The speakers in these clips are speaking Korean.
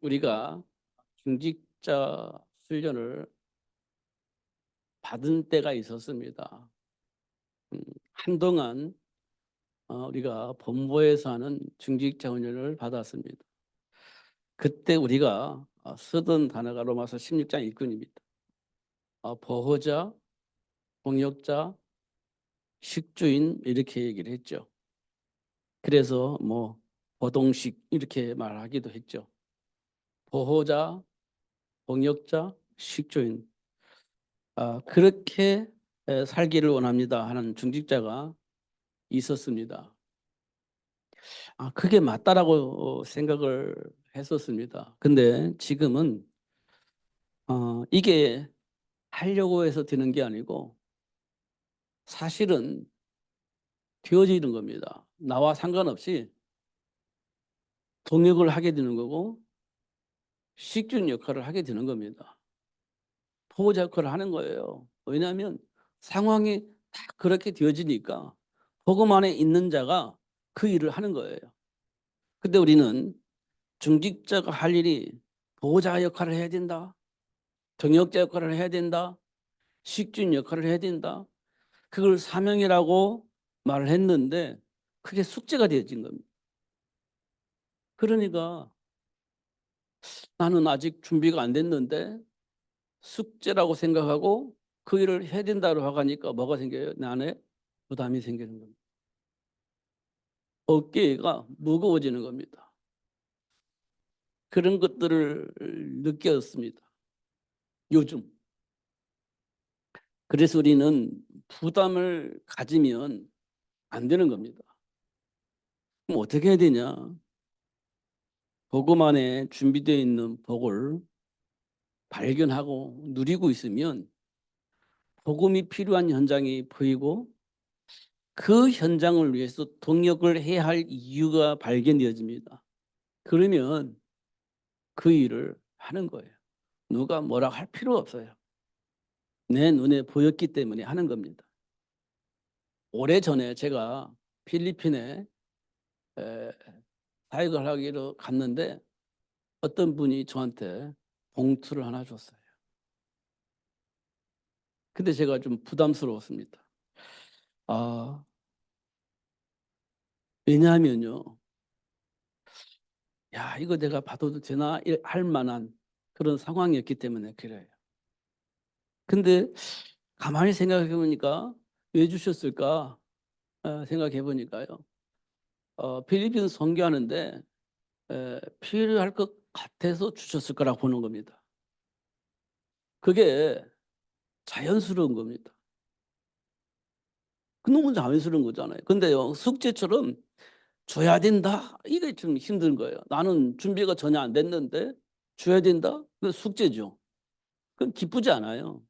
우리가 중직자 훈련을 받은 때가 있었습니다. 한동안 우리가 본부에서 하는 중직자 훈련을 받았습니다. 그때 우리가 쓰던 단어가 로마서 16장 1군입니다. 보호자, 동역자, 식주인 이렇게 얘기를 했죠. 그래서 보동식 이렇게 말하기도 했죠. 보호자, 동역자, 식주인. 그렇게 살기를 원합니다 하는 중직자가 있었습니다. 그게 맞다라고 생각을 했었습니다. 근데 지금은 이게 하려고 해서 되는 게 아니고 사실은 되어지는 겁니다. 나와 상관없이 동역을 하게 되는 거고 식준 역할을 하게 되는 겁니다. 보호자 역할을 하는 거예요. 왜냐하면 상황이 다 그렇게 되어지니까 복음 안에 있는 자가 그 일을 하는 거예요. 근데 우리는 중직자가 할 일이 보호자 역할을 해야 된다. 동역자 역할을 해야 된다. 식주인 역할을 해야 된다. 그걸 사명이라고 말을 했는데 그게 숙제가 되어진 겁니다. 그러니까 나는 아직 준비가 안 됐는데 숙제라고 생각하고 그 일을 해야 된다고 하니까 뭐가 생겨요? 내 안에 부담이 생기는 겁니다. 어깨가 무거워지는 겁니다. 그런 것들을 느꼈습니다. 요즘. 그래서 우리는 부담을 가지면 안 되는 겁니다. 그럼 어떻게 해야 되냐? 복음 안에 준비되어 있는 복을 발견하고 누리고 있으면 복음이 필요한 현장이 보이고 그 현장을 위해서 동역을 해야 할 이유가 발견되어집니다. 그러면 그 일을 하는 거예요. 누가 뭐라 할 필요 없어요. 내 눈에 보였기 때문에 하는 겁니다. 오래전에 제가 필리핀에 사역을 하기로 갔는데 어떤 분이 저한테 봉투를 하나 줬어요. 근데 제가 좀 부담스러웠습니다. 왜냐하면요. 야, 이거 내가 받아도 되나 할 만한 그런 상황이었기 때문에 그래요. 근데 가만히 생각해 보니까 왜 주셨을까 생각해 보니까요. 필리핀 선교하는데 필요할 것 같아서 주셨을 거라고 보는 겁니다. 그게 자연스러운 겁니다. 그 너무 자연스러운 거잖아요. 근데요, 숙제처럼 줘야 된다? 이게 좀 힘든 거예요. 나는 준비가 전혀 안 됐는데 줘야 된다? 그 숙제죠. 그건 기쁘지 않아요.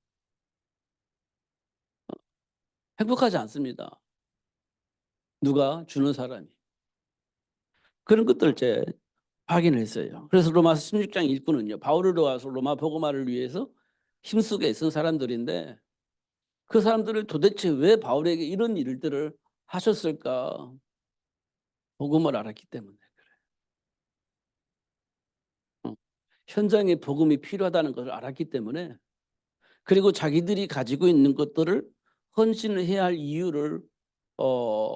행복하지 않습니다. 누가 주는 사람이. 그런 것들을 제 확인을 했어요. 그래서 로마서 16장 일꾼은요. 바울을 도와서 로마 복음화를 위해서 힘쓰게 쓴 사람들인데 그 사람들을 도대체 왜 바울에게 이런 일들을 하셨을까? 복음을 알았기 때문에 그래요. 현장에 복음이 필요하다는 것을 알았기 때문에 그리고 자기들이 가지고 있는 것들을 헌신을 해야 할 이유를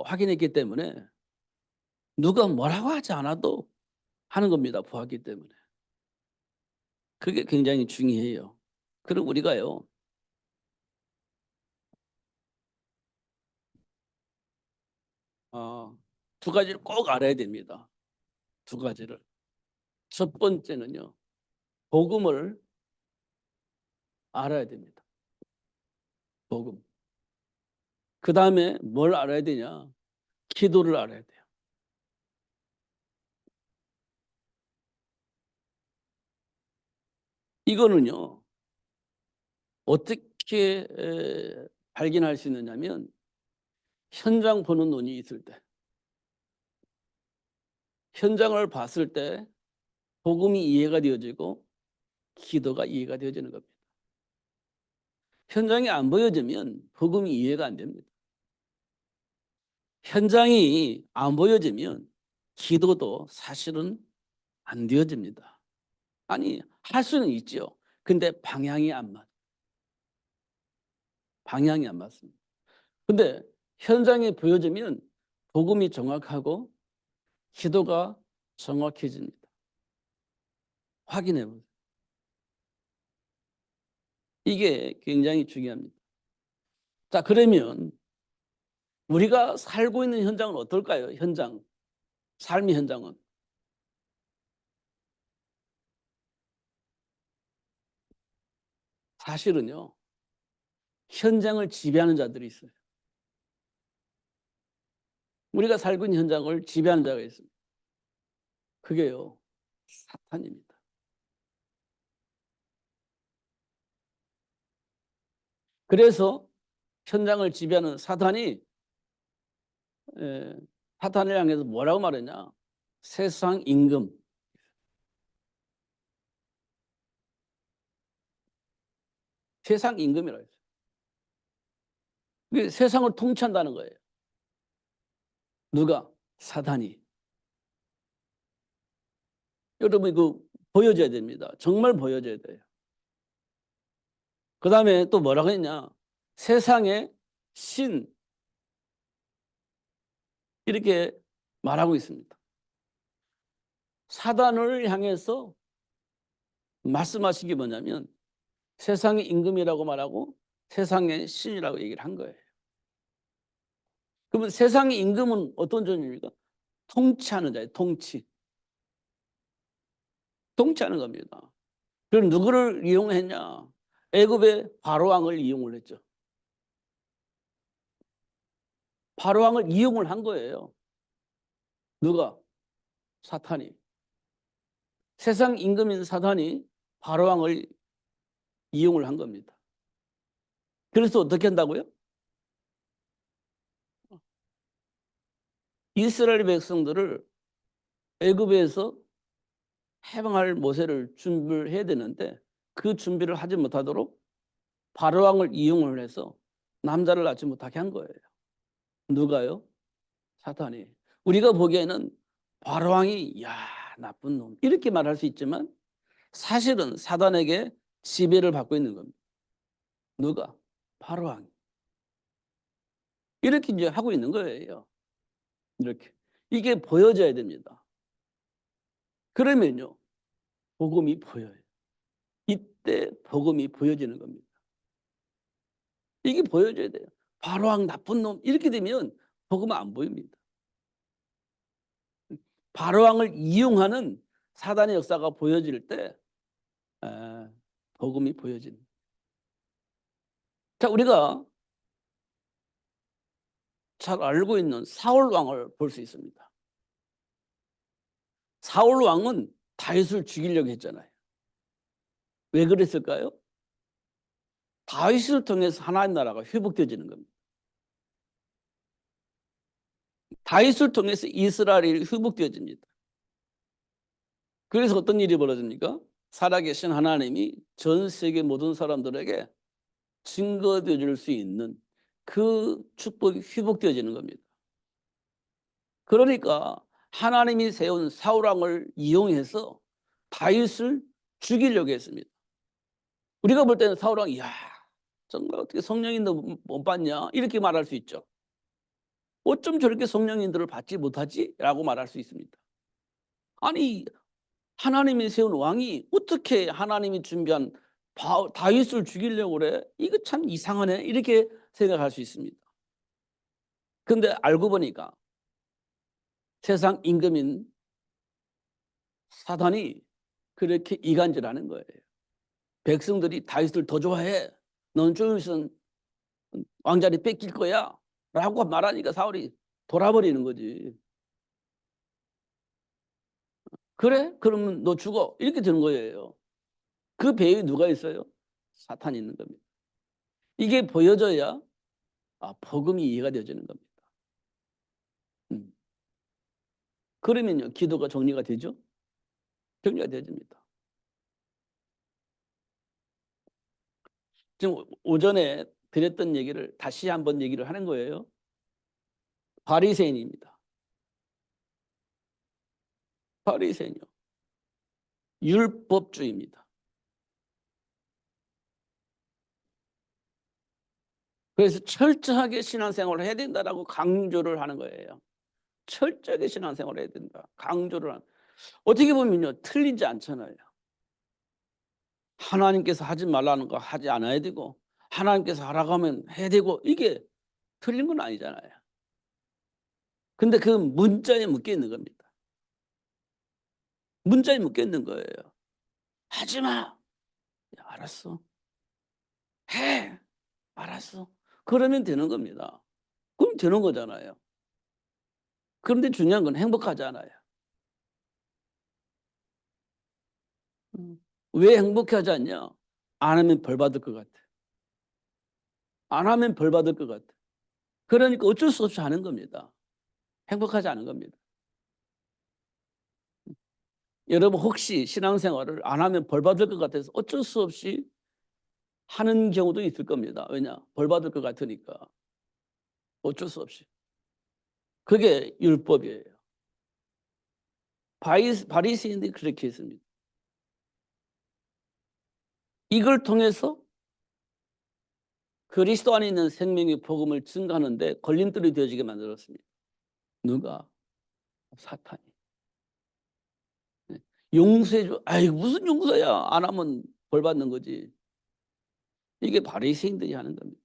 확인했기 때문에 누가 뭐라고 하지 않아도 하는 겁니다. 보았기 때문에. 그게 굉장히 중요해요. 그리고 우리가요. 두 가지를 꼭 알아야 됩니다. 두 가지를. 첫 번째는요. 복음을 알아야 됩니다. 복음. 그다음에 뭘 알아야 되냐? 기도를 알아야 돼요. 이거는요. 어떻게 발견할 수 있느냐면 현장 보는 눈이 있을 때. 현장을 봤을 때 복음이 이해가 되어지고 기도가 이해가 되어지는 겁니다. 현장이 안 보여지면 복음이 이해가 안 됩니다. 현장이 안 보여지면 기도도 사실은 안 되어집니다. 아니, 할 수는 있죠. 근데 방향이 안 맞. 방향이 안 맞습니다. 근데 현장에 보여지면 복음이 정확하고 기도가 정확해집니다. 확인해 보세요. 이게 굉장히 중요합니다. 자, 그러면 우리가 살고 있는 현장은 어떨까요? 현장, 삶의 현장은. 사실은요, 현장을 지배하는 자들이 있어요. 우리가 살고 있는 현장을 지배하는 자가 있습니다. 그게요, 사탄입니다. 그래서 현장을 지배하는 사탄이 에, 사탄을 향해서 뭐라고 말했냐? 세상 임금. 세상 임금이라고 했어요. 그게 세상을 통치한다는 거예요. 누가? 사탄이. 여러분 이거 보여줘야 됩니다. 정말 보여줘야 돼요. 그 다음에 또 뭐라고 했냐? 세상의 신 이렇게 말하고 있습니다. 사단을 향해서 말씀하신 게 뭐냐면 세상의 임금이라고 말하고 세상의 신이라고 얘기를 한 거예요. 그러면 세상의 임금은 어떤 존재입니까? 통치하는 자예요. 통치하는 겁니다. 그럼 누구를 이용했냐? 애굽의 바로왕을 이용을 했죠. 바로왕을 이용을 한 거예요. 누가? 사탄이. 세상 임금인 사탄이 바로왕을 이용을 한 겁니다. 그래서 어떻게 한다고요? 이스라엘 백성들을 애굽에서 해방할 모세를 준비를 해야 되는데 그 준비를 하지 못하도록 바로왕을 이용을 해서 남자를 낳지 못하게 한 거예요. 누가요? 사탄이. 우리가 보기에는 바로왕이 야 나쁜 놈 이렇게 말할 수 있지만 사실은 사단에게 지배를 받고 있는 겁니다. 누가? 바로왕. 이렇게 이제 하고 있는 거예요. 이렇게. 이게 보여져야 됩니다. 그러면요. 복음이 보여요. 이때 복음이 보여지는 겁니다. 이게 보여져야 돼요. 바로왕 나쁜 놈 이렇게 되면 복음은 안 보입니다. 바로왕을 이용하는 사단의 역사가 보여질 때 복음이 보여집니다. 자, 우리가 잘 알고 있는 사울 왕을 볼 수 있습니다. 사울 왕은 다윗을 죽이려고 했잖아요. 왜 그랬을까요? 다윗을 통해서 하나님 나라가 회복되어지는 겁니다. 다윗을 통해서 이스라엘이 회복되어집니다. 그래서 어떤 일이 벌어집니까? 살아계신 하나님이 전 세계 모든 사람들에게 증거되어 줄 수 있는 그 축복이 회복되어지는 겁니다. 그러니까 하나님이 세운 사울왕을 이용해서 다윗을 죽이려고 했습니다. 우리가 볼 때는 사울왕이 야 정말 어떻게 성령인도 못 받냐 이렇게 말할 수 있죠. 어쩜 저렇게 성령인들을 받지 못하지? 라고 말할 수 있습니다. 아니 하나님이 세운 왕이 어떻게 하나님이 준비한 다윗을 죽이려고 그래? 이거 참 이상하네 이렇게 생각할 수 있습니다. 근데 알고 보니까 세상 임금인 사단이 그렇게 이간질하는 거예요. 백성들이 다윗을 더 좋아해. 넌 좀 있으면 왕자리 뺏길 거야. 라고 말하니까 사울이 돌아버리는 거지. 그래? 그러면 너 죽어. 이렇게 되는 거예요. 그 배에 누가 있어요? 사탄이 있는 겁니다. 이게 보여져야 복음이 이해가 되어지는 겁니다. 그러면요 기도가 정리가 되죠? 정리가 되어집니다. 지금 오전에 드렸던 얘기를 다시 한번 얘기를 하는 거예요. 바리새인입니다. 바리새인이요. 율법주의입니다. 그래서 철저하게 신앙생활을 해야 된다라고 강조를 하는 거예요. 철저하게 신앙생활을 해야 된다. 강조를 하는. 어떻게 보면요, 틀리지 않잖아요. 하나님께서 하지 말라는 거 하지 않아야 되고, 하나님께서 하라고 하면 해야 되고, 이게 틀린 건 아니잖아요. 근데 그 문자에 묶여 있는 겁니다. 문자에 묶여 있는 거예요. 하지 마. 야, 알았어. 해. 알았어. 그러면 되는 겁니다. 그럼 되는 거잖아요. 그런데 중요한 건 행복하잖아요. 왜 행복하지 않냐? 안 하면 벌 받을 것 같아. 안 하면 벌 받을 것 같아. 그러니까 어쩔 수 없이 하는 겁니다. 행복하지 않은 겁니다. 여러분 혹시 신앙생활을 안 하면 벌 받을 것 같아서 어쩔 수 없이 하는 경우도 있을 겁니다. 왜냐? 벌 받을 것 같으니까. 어쩔 수 없이. 그게 율법이에요. 바리새인들이 그렇게 했습니다. 이걸 통해서 그리스도 안에 있는 생명의 복음을 증가하는데 걸림돌이 되어지게 만들었습니다. 누가? 사탄이. 용서해줘. 아이 무슨 용서야. 안 하면 벌 받는 거지. 이게 바리새인들이 하는 겁니다.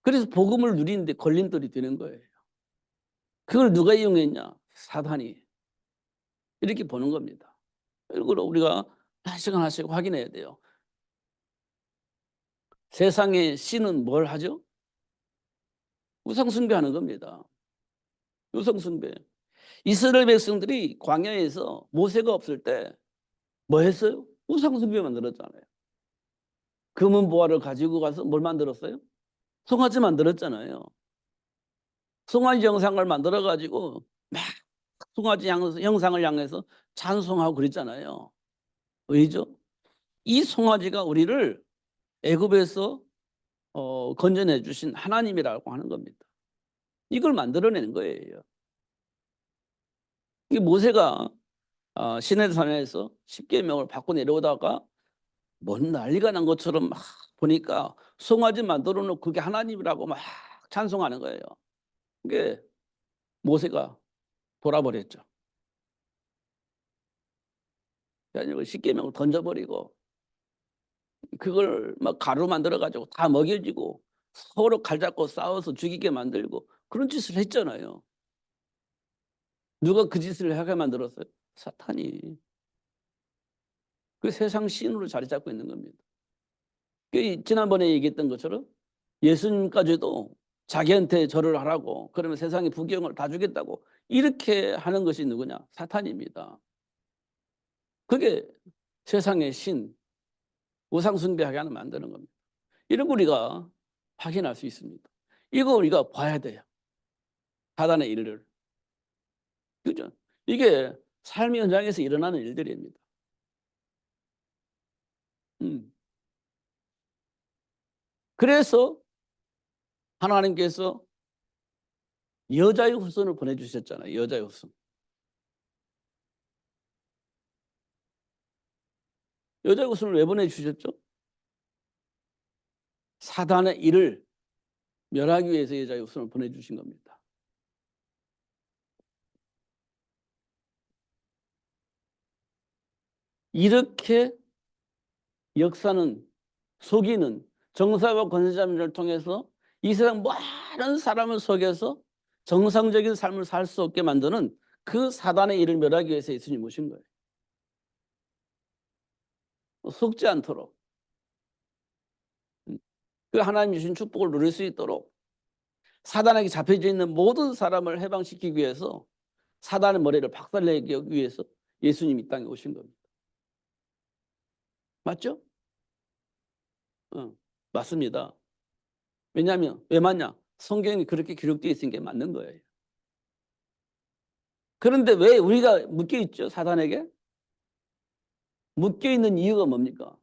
그래서 복음을 누리는데 걸림돌이 되는 거예요. 그걸 누가 이용했냐? 사탄이. 이렇게 보는 겁니다. 이걸 우리가 하나씩 하나씩 확인해야 돼요. 세상의 신은 뭘 하죠? 우상숭배하는 겁니다. 우상숭배. 이스라엘 백성들이 광야에서 모세가 없을 때 뭐 했어요? 우상숭배 만들었잖아요. 금은 보화를 가지고 가서 뭘 만들었어요? 송아지 만들었잖아요. 송아지 형상을 만들어 가지고 막 송아지 형상을 향해서 찬송하고 그랬잖아요. 왜죠? 이 송아지가 우리를 애굽에서 건져내 주신 하나님이라고 하는 겁니다. 이걸 만들어내는 거예요. 이 모세가 시내산에서 십계명을 받고 내려오다가 뭔 난리가 난 것처럼 막 보니까 송아지 만들어 놓고 그게 하나님이라고 막 찬송하는 거예요. 그게 모세가 돌아버렸죠. 그래가지고 십계명을 던져버리고 그걸 막 가루 만들어 가지고 다 먹여지고 서로 칼 잡고 싸워서 죽이게 만들고 그런 짓을 했잖아요. 누가 그 짓을 하게 만들었어요? 사탄이. 그 세상 신으로 자리 잡고 있는 겁니다. 지난번에 얘기했던 것처럼 예수님까지도 자기한테 절을 하라고 그러면 세상의 부경을 다 주겠다고 이렇게 하는 것이 누구냐? 사탄입니다. 그게 세상의 신, 우상 숭배하게 하는 만드는 겁니다. 이런 거 우리가 확인할 수 있습니다. 이거 우리가 봐야 돼요. 사단의 일을. 그죠? 이게 삶의 현장에서 일어나는 일들입니다. 그래서 하나님께서 여자의 후손을 보내주셨잖아요. 여자의 후손. 여자의 후손을 왜 보내주셨죠? 사단의 일을 멸하기 위해서 여자의 후손을 보내주신 겁니다. 이렇게 역사는 속이는 정사와 권세자들을 통해서 이 세상 많은 사람을 속여서 정상적인 삶을 살 수 없게 만드는 그 사단의 일을 멸하기 위해서 예수님이 오신 거예요. 속지 않도록. 그 하나님 주신 축복을 누릴 수 있도록 사단에게 잡혀져 있는 모든 사람을 해방시키기 위해서 사단의 머리를 박살내기 위해서 예수님이 이 땅에 오신 겁니다. 맞죠? 맞습니다. 왜냐하면 왜 맞냐? 성경이 그렇게 기록되어 있는 게 맞는 거예요. 그런데 왜 우리가 묶여 있죠? 사단에게? 묶여 있는 이유가 뭡니까?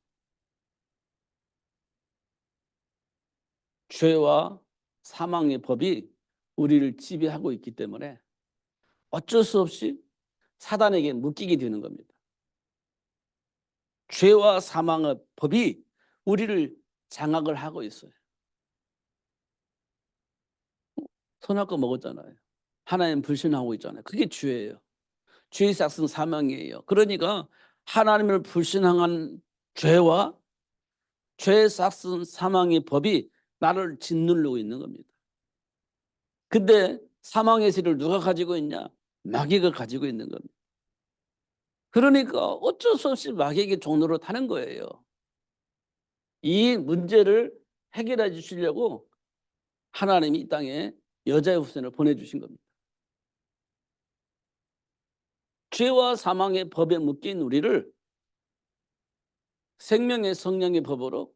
죄와 사망의 법이 우리를 지배하고 있기 때문에 어쩔 수 없이 사단에게 묶이게 되는 겁니다. 죄와 사망의 법이 우리를 장악을 하고 있어요. 선악과 먹었잖아요. 하나님 불신하고 있잖아요. 그게 죄예요. 죄의 삭은 사망이에요. 그러니까 하나님을 불신한 죄와 죄의 삭은 사망의 법이 나를 짓누르고 있는 겁니다. 근데 사망의 세를 누가 가지고 있냐? 마귀가 가지고 있는 겁니다. 그러니까 어쩔 수 없이 마귀에게 종로로 타는 거예요. 이 문제를 해결해 주시려고 하나님이 이 땅에 여자의 후손을 보내주신 겁니다. 죄와 사망의 법에 묶인 우리를 생명의 성령의 법으로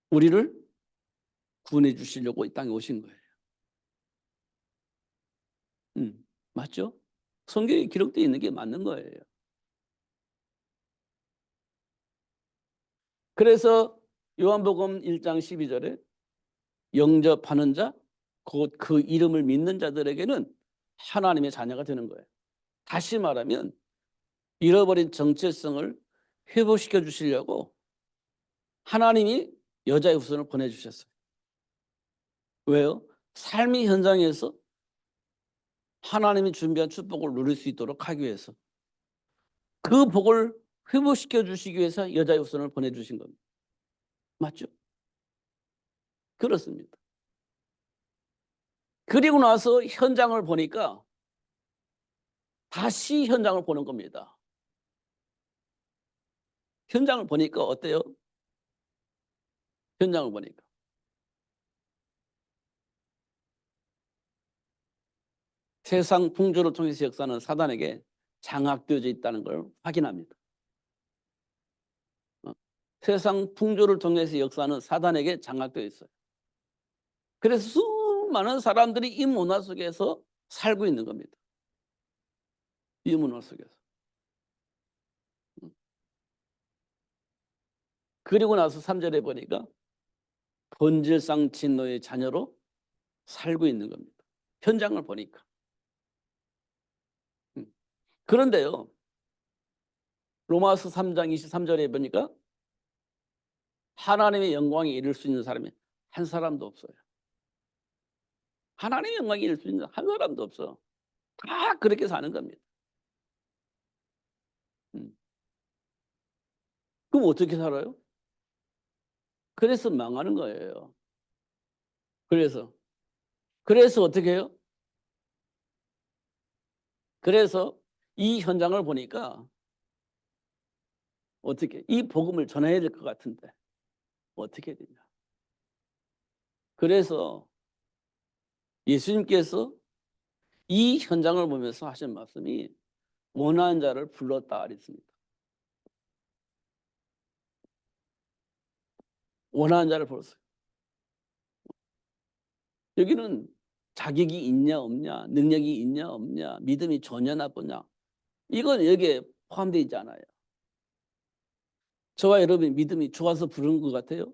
우리를 구원해 주시려고 이 땅에 오신 거예요. 맞죠? 성경에 기록되어 있는 게 맞는 거예요. 그래서 요한복음 1장 12절에 영접하는 자, 곧 그 이름을 믿는 자들에게는 하나님의 자녀가 되는 거예요. 다시 말하면 잃어버린 정체성을 회복시켜 주시려고 하나님이 여자의 후손을 보내주셨어요. 왜요? 삶의 현장에서 하나님이 준비한 축복을 누릴 수 있도록 하기 위해서, 그 복을 회복시켜 주시기 위해서 여자의 후손을 보내주신 겁니다. 맞죠? 그렇습니다. 그리고 나서 현장을 보니까 다시 현장을 보는 겁니다. 현장을 보니까 어때요? 현장을 보니까 세상 풍조를 통해서 역사는 사단에게 장악되어져 있다는 걸 확인합니다. 세상 풍조를 통해서 역사는 사단에게 장악되어 있어요. 그래서 수많은 사람들이 이 문화 속에서 살고 있는 겁니다. 이 문화 속에서. 그리고 나서 3절에 보니까 본질상 진노의 자녀로 살고 있는 겁니다. 현장을 보니까. 그런데요, 로마서 3장 23절에 보니까 하나님의 영광에 이를 수 있는 사람이 한 사람도 없어요. 하나님의 영광에 이를 수 있는 한 사람도 없어. 다 그렇게 사는 겁니다. 그럼 어떻게 살아요? 그래서 망하는 거예요. 그래서 어떻게 해요? 그래서 이 현장을 보니까 어떻게 이 복음을 전해야 될 것 같은데 어떻게 해야 되냐? 그래서 예수님께서 이 현장을 보면서 하신 말씀이 원하는 자를 불렀다 그랬습니다. 원하는 자를 불렀어요. 여기는 자격이 있냐 없냐, 능력이 있냐 없냐, 믿음이 좋냐 나쁘냐, 이건 여기에 포함되어 있지 않아요. 저와 여러분이 믿음이 좋아서 부른 것 같아요?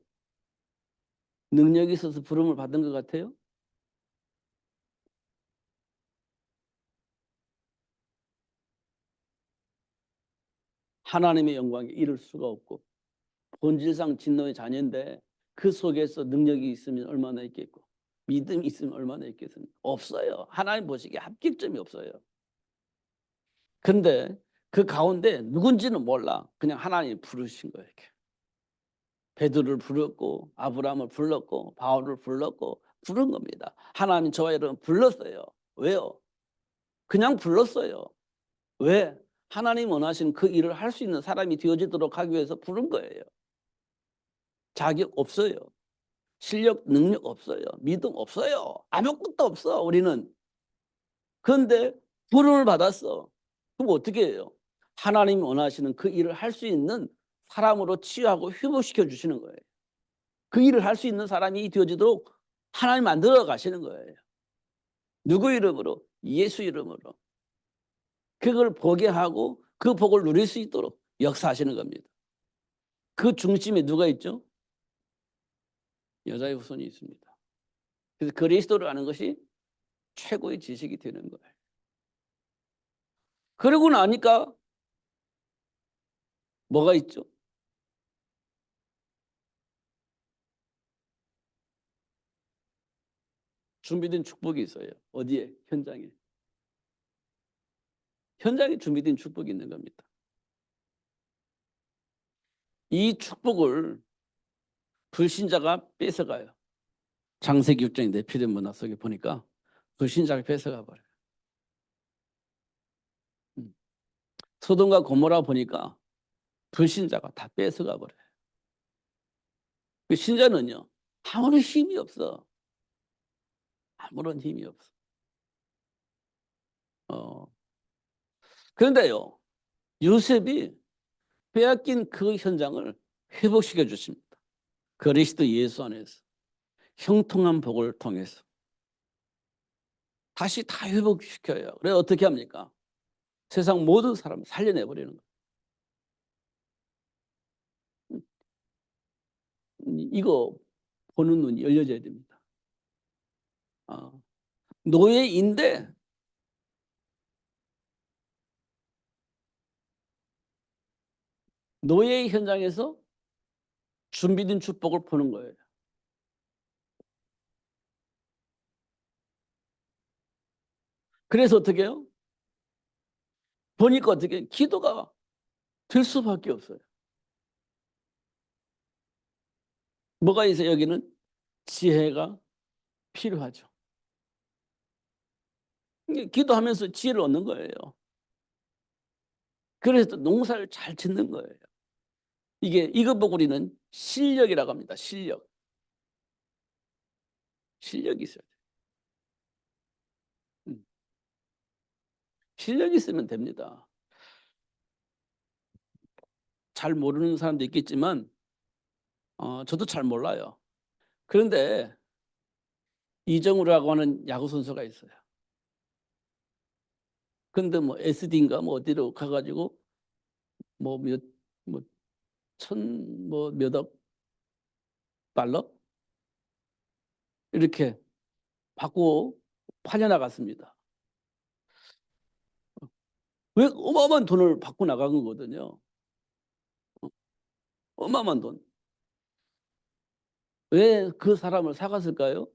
능력이 있어서 부름을 받은 것 같아요? 하나님의 영광에 이를 수가 없고 본질상 진노의 자녀인데 그 속에서 능력이 있으면 얼마나 있겠고 믿음이 있으면 얼마나 있겠습니까? 없어요. 하나님 보시기에 합격점이 없어요. 근데 그 가운데 누군지는 몰라. 그냥 하나님이 부르신 거예요. 이렇게. 베드로를 불렀고 아브라함을 불렀고 바울을 불렀고 부른 겁니다. 하나님 저와 여러분 불렀어요. 왜요? 그냥 불렀어요. 왜? 하나님 원하시는 그 일을 할 수 있는 사람이 되어지도록 하기 위해서 부른 거예요. 자격 없어요. 실력, 능력 없어요. 믿음 없어요. 아무것도 없어, 우리는. 그런데 부름을 받았어. 그럼 어떻게 해요? 하나님이 원하시는 그 일을 할 수 있는 사람으로 치유하고 회복시켜 주시는 거예요. 그 일을 할 수 있는 사람이 되어지도록 하나님 만들어 가시는 거예요. 누구 이름으로? 예수 이름으로. 그걸 보게 하고 그 복을 누릴 수 있도록 역사하시는 겁니다. 그 중심에 누가 있죠? 여자의 후손이 있습니다. 그래서 그리스도를 아는 것이 최고의 지식이 되는 거예요. 그러고 나니까 뭐가 있죠? 준비된 축복이 있어요. 어디에? 현장에. 현장에 준비된 축복이 있는 겁니다. 이 축복을 불신자가 뺏어가요. 창세기 6장의 네피lim 문화 속에 보니까 불신자가 뺏어가 버려요. 소돔과 고모라 보니까 불신자가 다 뺏어가 버려요. 그 신자는요, 아무런 힘이 없어. 아무런 힘이 없어. 어. 그런데요, 요셉이 빼앗긴 그 현장을 회복시켜 주십니다. 그리스도 예수 안에서 형통한 복을 통해서 다시 다 회복시켜요. 그래 어떻게 합니까? 세상 모든 사람을 살려내버리는 거예요. 이거 보는 눈이 열려져야 됩니다. 노예인데 노예 현장에서 준비된 축복을 보는 거예요. 그래서 어떻게 해요? 보니까 어떻게 기도가 될 수밖에 없어요. 뭐가 있어요? 여기는 지혜가 필요하죠. 기도하면서 지혜를 얻는 거예요. 그래서 농사를 잘 짓는 거예요. 이거 보고 우리는 실력이라고 합니다. 실력. 실력이 있어야 돼요. 실력이 있으면 됩니다. 잘 모르는 사람도 있겠지만 저도 잘 몰라요. 그런데 이정우라고 하는 야구 선수가 있어요. 근데 뭐 SD인가 뭐 어디로 가가지고 뭐 몇 뭐 천 뭐 몇억 달러 이렇게 받고 팔려나갔습니다. 왜 어마어마한 돈을 받고 나간 거거든요. 어마어마한 돈. 왜 그 사람을 사갔을까요?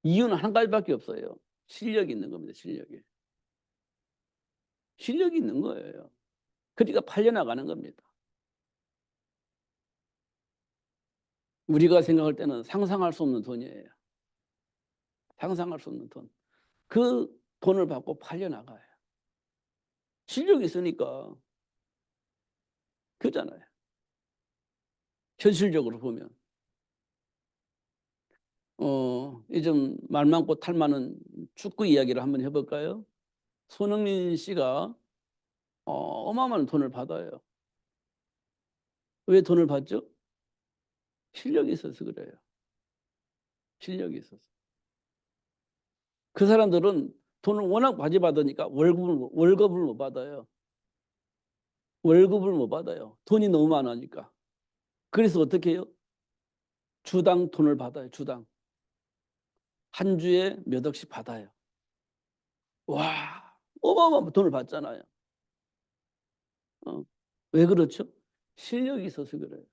이유는 한 가지밖에 없어요. 실력이 있는 겁니다. 실력이. 실력이 있는 거예요. 그러니까 팔려나가는 겁니다. 우리가 생각할 때는 상상할 수 없는 돈이에요. 상상할 수 없는 돈. 그 돈을 받고 팔려나가요. 실력이 있으니까 그잖아요. 현실적으로 보면. 좀 말 많고 탈 많은 축구 이야기를 한번 해볼까요? 손흥민 씨가 어마어마한 돈을 받아요. 왜 돈을 받죠? 실력이 있어서 그래요. 실력이 있어서. 그 사람들은 돈을 워낙 많이 받으니까 월급을 못 받아요. 월급을 못 받아요. 돈이 너무 많으니까. 그래서 어떻게 해요? 주당 돈을 받아요. 주당. 한 주에 몇 억씩 받아요. 와, 어마어마한 돈을 받잖아요. 어. 왜 그렇죠? 실력이 있어서 그래요.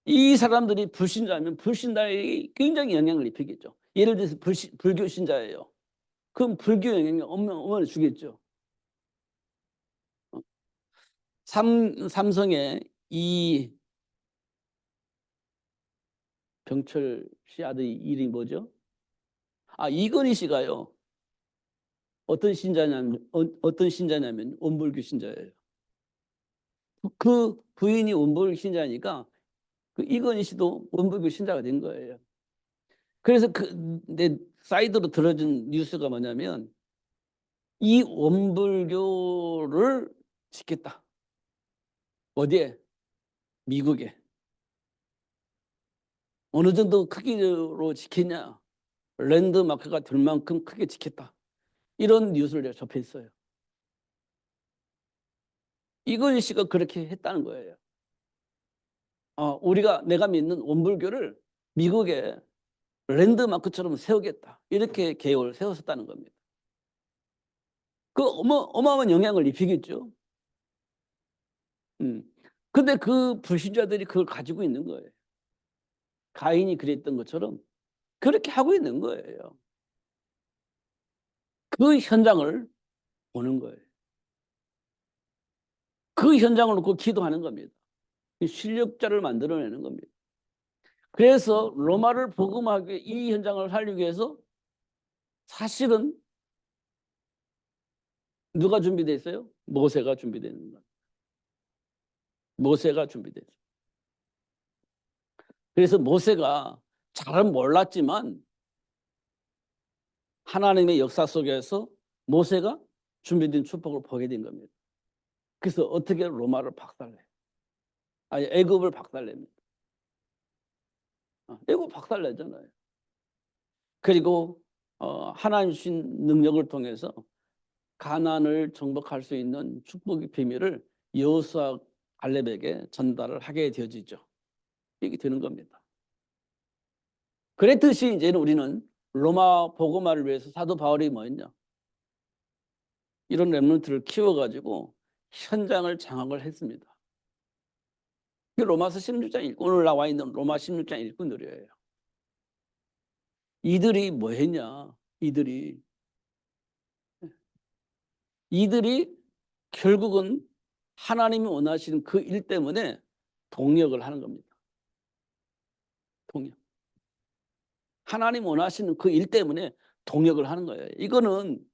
이 사람들이 불신자면 불신자에게 굉장히 영향을 입히겠죠. 예를 들어서 불교 신자예요. 그럼 불교 영향이 어머나 주겠죠. 삼성의 이병철 씨 아들 이름이 뭐죠? 이건희 씨가요. 어떤 신자냐면 원불교 신자예요. 그 부인이 원불교 신자니까 그 이건희 씨도 원불교 신자가 된 거예요. 그래서 내 사이드로 들어준 뉴스가 뭐냐면 이 원불교를 짓겠다. 어디에? 미국에. 어느 정도 크기로 짓겠냐? 랜드마크가 될 만큼 크게 짓겠다. 이런 뉴스를 제가 접했어요. 이건희 씨가 그렇게 했다는 거예요. 내가 믿는 원불교를 미국에 랜드마크처럼 세우겠다. 이렇게 계획을 세웠었다는 겁니다. 그 어마어마한 영향을 입히겠죠. 근데 그 불신자들이 그걸 가지고 있는 거예요. 가인이 그랬던 것처럼 그렇게 하고 있는 거예요. 그 현장을 보는 거예요. 그 현장을 놓고 기도하는 겁니다. 실력자를 만들어내는 겁니다. 그래서 로마를 복음하기 위해 이 현장을 살리기 위해서 사실은 누가 준비되어 있어요? 모세가 준비되어 있는 거예요. 모세가 준비되어 있어요. 그래서 모세가 잘은 몰랐지만 하나님의 역사 속에서 모세가 준비된 축복을 보게 된 겁니다. 그래서 어떻게 로마를 박살내요? 아니, 애굽을 박살냅니다. 애굽 박살내잖아요. 그리고 하나님 주신 능력을 통해서 가나안을 정복할 수 있는 축복의 비밀을 여호수아 갈렙에게 전달을 하게 되어지죠. 이게 되는 겁니다. 그랬듯이 이제는 우리는 로마 복음화를 위해서 사도 바울이 뭐였냐? 이런 렘넌트를 키워가지고 현장을 장악을 했습니다. 로마서 16장 읽고 오늘 나와 있는 로마 16장 읽고 느려요. 이들이 뭐 했냐? 이들이 결국은 하나님이 원하시는 그 일 때문에 동력을 하는 겁니다. 동력. 하나님 원하시는 그 일 때문에 동력을 하는 거예요. 이거는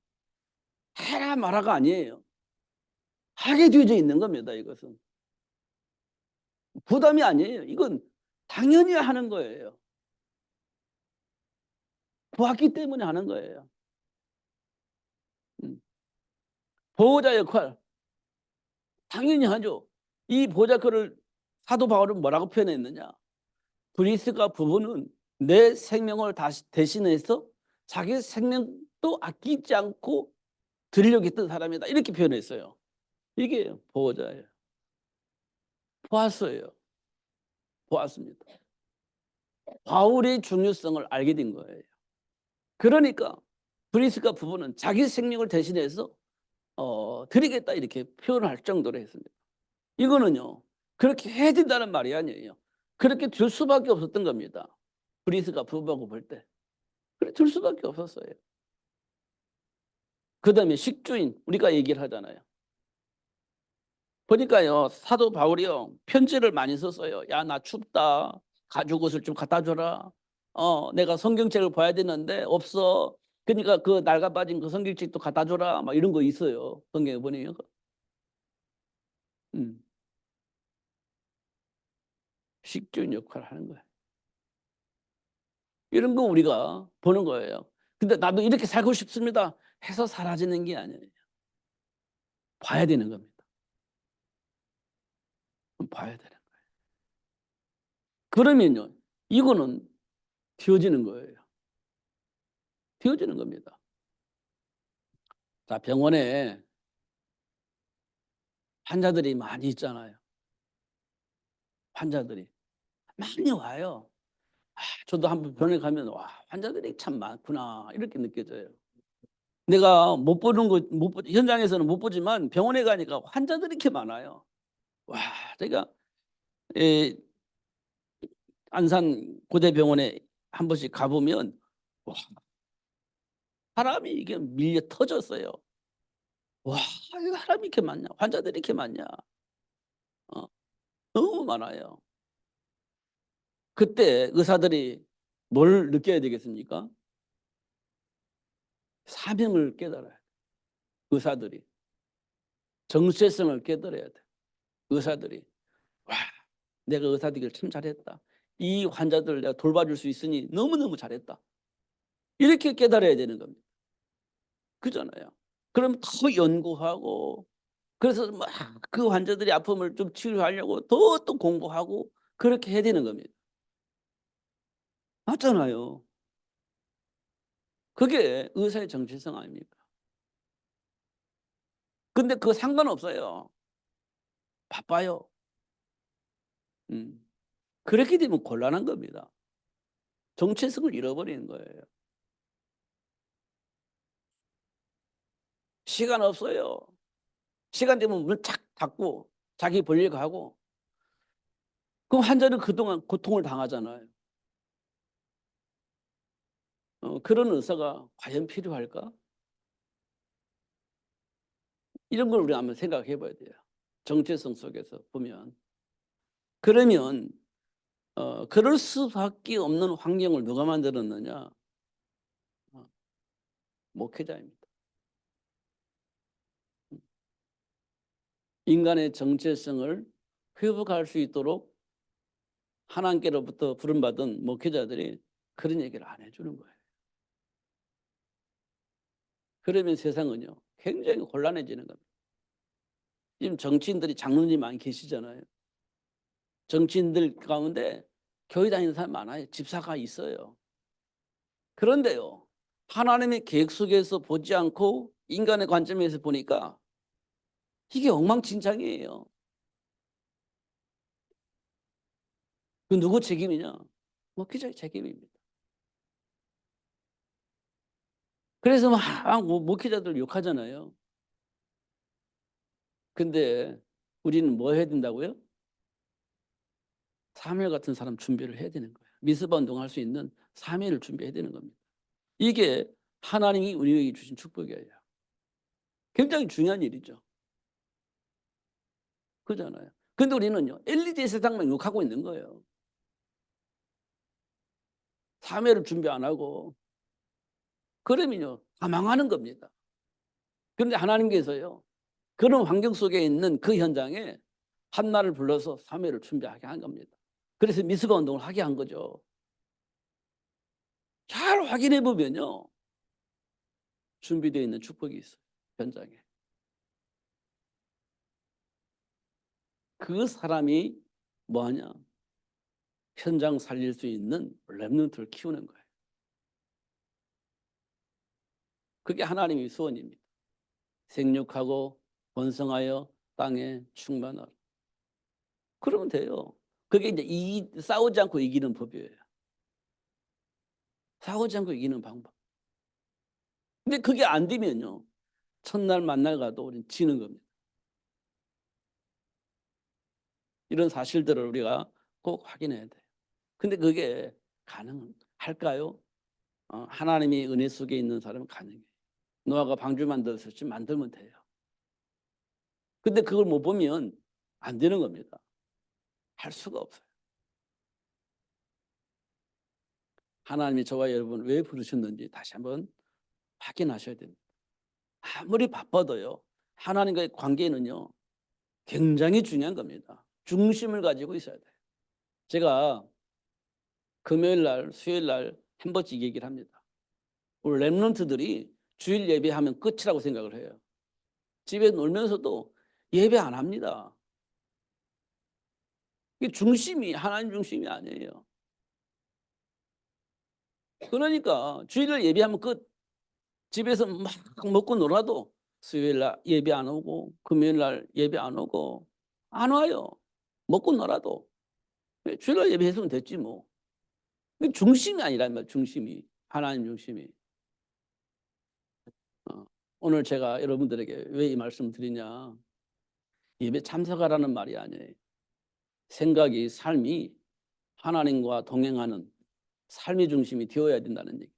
해라 마라가 아니에요. 하게 되어져 있는 겁니다. 이것은 부담이 아니에요. 이건 당연히 하는 거예요. 보았기 때문에 하는 거예요. 보호자 역할 당연히 하죠. 이 보호자 역할을 사도 바울은 뭐라고 표현했느냐? 브리스가 부부는 내 생명을 다시 대신해서 자기 생명도 아끼지 않고 드리려고 했던 사람이다. 이렇게 표현했어요. 이게 보호자예요. 보았어요. 보았습니다. 바울의 중요성을 알게 된 거예요. 그러니까 브리스가 부부는 자기 생명을 대신해서 드리겠다 이렇게 표현할 정도로 했습니다. 이거는요. 그렇게 해야 된다는 말이 아니에요. 그렇게 될 수밖에 없었던 겁니다. 브리스가 부부하고 볼 때. 그래 될 수밖에 없었어요. 그 다음에 식주인 우리가 얘기를 하잖아요. 보니까요 사도 바울이요 편지를 많이 썼어요. 야 나 춥다. 가죽 옷을 좀 갖다 줘라. 내가 성경책을 봐야 되는데 없어. 그러니까 그 낡아 빠진 그 성경책도 갖다 줘라. 막 이런 거 있어요. 성경에 보니요. 식주인 역할을 하는 거예요. 이런 거 우리가 보는 거예요. 근데 나도 이렇게 살고 싶습니다 해서 사라지는 게 아니에요. 봐야 되는 겁니다. 봐야 되는 거예요. 그러면요 이거는 되어지는 거예요. 되어지는 겁니다. 자, 병원에 환자들이 많이 있잖아요. 환자들이 많이 와요. 저도 한번 병원에 가면 와 환자들이 참 많구나 이렇게 느껴져요. 내가 못 보는 거 현장에서는 못 보지만 병원에 가니까 환자들이 이렇게 많아요. 와, 제가 안산 고대병원에 한 번씩 가보면 와, 사람이 이게 밀려 터졌어요. 와, 이거 사람이 이렇게 많냐? 환자들이 이렇게 많냐? 어, 너무 많아요. 그때 의사들이 뭘 느껴야 되겠습니까? 사명을 깨달아야 돼. 의사들이 정체성을 깨달아야 돼. 의사들이 와, 내가 의사 되기를 참 잘했다. 이 환자들을 내가 돌봐줄 수 있으니 너무너무 잘했다. 이렇게 깨달아야 되는 겁니다. 그잖아요. 그럼 더 연구하고 그래서 막 그 환자들이 아픔을 좀 치료하려고 더 또 공부하고 그렇게 해야 되는 겁니다. 맞잖아요. 그게 의사의 정체성 아닙니까? 근데 그거 상관없어요. 바빠요. 그렇게 되면 곤란한 겁니다. 정체성을 잃어버리는 거예요. 시간 없어요. 시간 되면 문 착 닫고 자기 볼일 가고, 그럼 환자는 그동안 고통을 당하잖아요. 그런 의사가 과연 필요할까? 이런 걸 우리 한번 생각해 봐야 돼요. 정체성 속에서 보면. 그러면 그럴 수밖에 없는 환경을 누가 만들었느냐? 어, 목회자입니다. 인간의 정체성을 회복할 수 있도록 하나님께로부터 부름받은 목회자들이 그런 얘기를 안 해주는 거예요. 그러면 세상은요, 굉장히 혼란해지는 겁니다. 지금 정치인들이 장로님 많이 계시잖아요. 정치인들 가운데 교회 다니는 사람 많아요. 집사가 있어요. 그런데요, 하나님의 계획 속에서 보지 않고 인간의 관점에서 보니까 이게 엉망진창이에요. 그 누구 책임이냐? 목회자의 책임입니다. 그래서 막 목회자들 욕하잖아요. 근데 우리는 뭐 해야 된다고요? 사무엘 같은 사람 준비를 해야 되는 거예요. 미스바 운동할 수 있는 사무엘을 준비해야 되는 겁니다. 이게 하나님이 우리에게 주신 축복이에요. 굉장히 중요한 일이죠. 그잖아요. 근데 우리는요, LED 세상만 욕하고 있는 거예요. 사무엘을 준비 안 하고. 그러면요, 다 망하는 겁니다. 그런데 하나님께서요, 그런 환경 속에 있는 그 현장에 한나를 불러서 사무엘을 준비하게 한 겁니다. 그래서 미스바 운동을 하게 한 거죠. 잘 확인해 보면요, 준비되어 있는 축복이 있어요. 현장에. 그 사람이 뭐하냐? 현장 살릴 수 있는 렘넌트를 키우는 거예요. 그게 하나님의 소원입니다. 생육하고 번성하여 땅에 충만하라. 그러면 돼요. 그게 이제 싸우지 않고 이기는 법이에요. 싸우지 않고 이기는 방법. 근데 그게 안 되면요, 첫날 만날 가도 우리는 지는 겁니다. 이런 사실들을 우리가 꼭 확인해야 돼요. 근데 그게 가능할까요? 하나님의 은혜 속에 있는 사람은 가능해요. 노아가 방주 만들었을지 만들면 돼요. 근데 그걸 못 보면 안 되는 겁니다. 할 수가 없어요. 하나님이 저와 여러분을 왜 부르셨는지 다시 한번 확인하셔야 됩니다. 아무리 바빠도요, 하나님과의 관계는요, 굉장히 중요한 겁니다. 중심을 가지고 있어야 돼요. 제가 금요일 날, 수요일 날 한 번씩 얘기를 합니다. 우리 렘넌트들이 주일 예배하면 끝이라고 생각을 해요. 집에 놀면서도 예배 안 합니다. 이게 중심이 하나님 중심이 아니에요. 그러니까 주일날 예배하면 끝. 집에서 막 먹고 놀아도 수요일 날 예배 안 오고 금요일 날 예배 안 오고 안 와요. 먹고 놀아도. 주일날 예배했으면 됐지 뭐. 중심이 아니란 말, 중심이. 하나님 중심이. 오늘 제가 여러분들에게 왜 이 말씀 드리냐. 예배 참석하라는 말이 아니에요. 생각이, 삶이 하나님과 동행하는 삶의 중심이 되어야 된다는 얘기.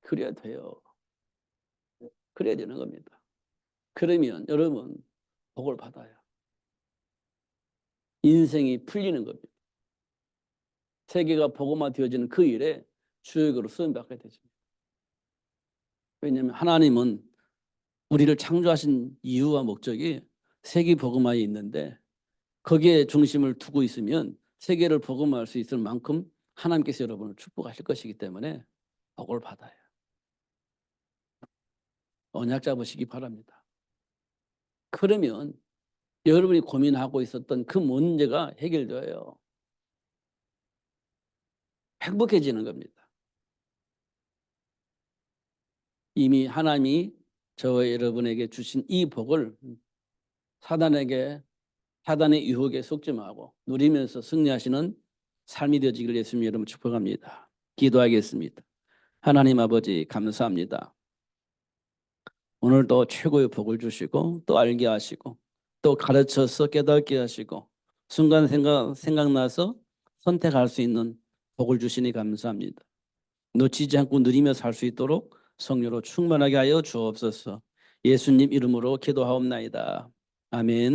그래야 돼요. 그래야 되는 겁니다. 그러면 여러분 복을 받아요. 인생이 풀리는 겁니다. 세계가 복음화 되어지는 그 일에 주역으로 쓰임받게 되죠. 왜냐하면 하나님은 우리를 창조하신 이유와 목적이 세계 복음화에 있는데 거기에 중심을 두고 있으면 세계를 복음화할 수 있을 만큼 하나님께서 여러분을 축복하실 것이기 때문에 복을 받아요. 언약 잡으시기 바랍니다. 그러면 여러분이 고민하고 있었던 그 문제가 해결되어요. 행복해지는 겁니다. 이미 하나님이 저와 여러분에게 주신 이 복을 사단의 유혹에 속지 말고 누리면서 승리하시는 삶이 되어지길 예수님 이름으로 축복합니다. 기도하겠습니다. 하나님 아버지 감사합니다. 오늘도 최고의 복을 주시고 또 알게 하시고 또 가르쳐서 깨닫게 하시고 순간 생각나서 선택할 수 있는 복을 주시니 감사합니다. 놓치지 않고 누리며 살 수 있도록 성령으로 충만하게 하여 주옵소서. 예수님 이름으로 기도하옵나이다. 아멘.